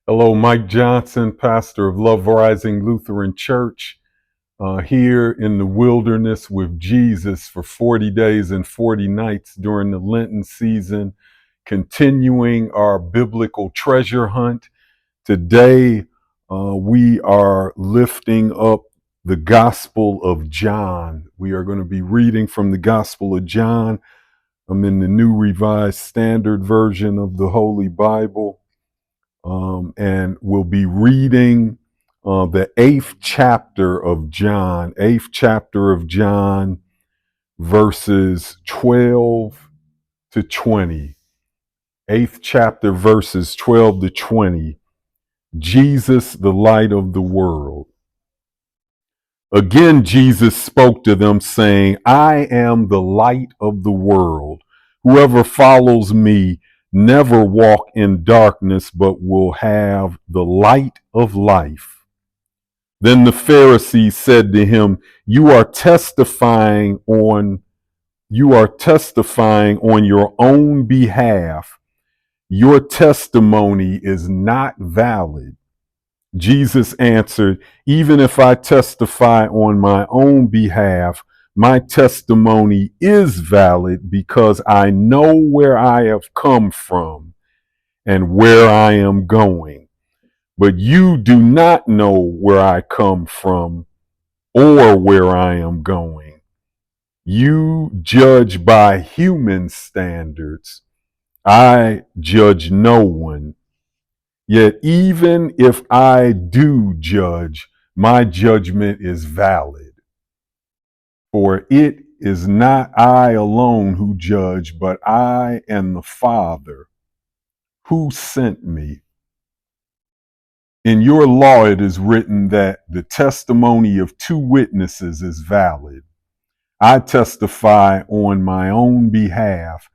Hello, Mike Johnson, pastor of Love Rising Lutheran Church, here in the wilderness with Jesus for 40 days and 40 nights during the Lenten season, continuing our biblical treasure hunt. Today, we are lifting up the Gospel of John. We are going to be reading from the Gospel of John. I'm in the New Revised Standard Version of the Holy Bible. And we'll be reading the eighth chapter of John, verses 12 to 20. Eighth chapter, verses 12 to 20. Jesus, the light of the world. Again, Jesus spoke to them, saying, I am the light of the world. Whoever follows me never walk in darkness, but will have the light of life. Then the Pharisees said to him, You are testifying on your own behalf. Your testimony is not valid. Jesus answered, Even if I testify on my own behalf, my testimony is valid because I know where I have come from and where I am going. But you do not know where I come from or where I am going. You judge by human standards. I judge no one. Yet even if I do judge, my judgment is valid. For it is not I alone who judge, but I and the Father who sent me. In your law it is written that the testimony of two witnesses is valid. I testify on my own behalf,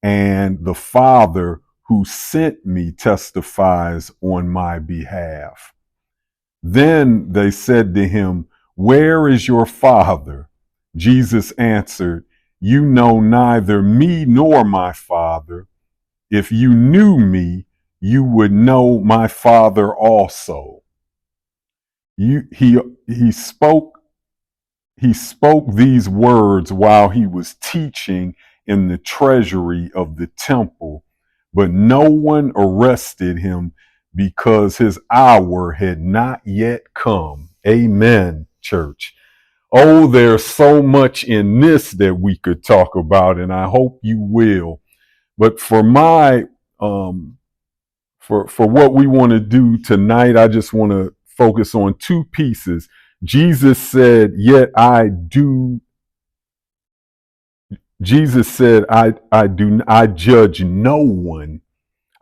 and the Father who sent me testifies on my behalf. Then they said to him, Where is your Father? Jesus answered, You know neither me nor my Father. If you knew me, you would know my Father also. He spoke these words while he was teaching in the treasury of the temple, but no one arrested him because his hour had not yet come. Amen, church. Oh, there's so much in this that we could talk about, and I hope you will. But for my for what we want to do tonight, I just want to focus on two pieces. Jesus said, I judge no one.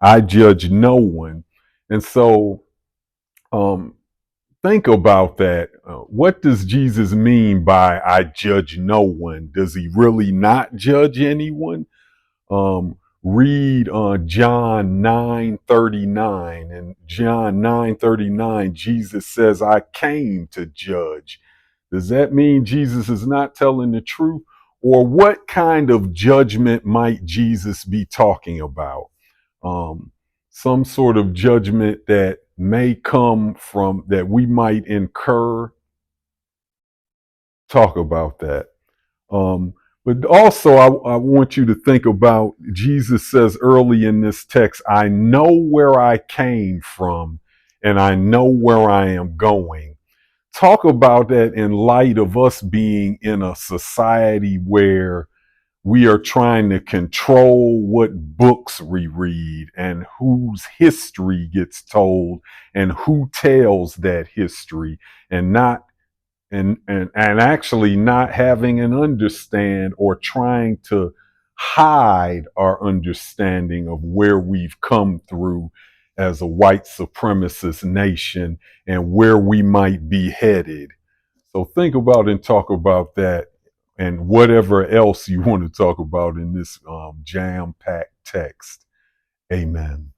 I judge no one. And so think about that. What does Jesus mean by I judge no one? Does he really not judge anyone? Read John 9:39. And John 9:39, Jesus says, I came to judge. Does that mean Jesus is not telling the truth? Or what kind of judgment might Jesus be talking about? Some sort of judgment that may come from, that we might incur. Talk about that. But also, I want you to think about, Jesus says early in this text, I know where I came from and I know where I am going. Talk about that in light of us being in a society where we are trying to control what books we read and whose history gets told and who tells that history, and not and actually not having an understand, or trying to hide our understanding of where we've come through as a white supremacist nation and where we might be headed. So think about and talk about that, and whatever else you want to talk about in this jam-packed text. Amen.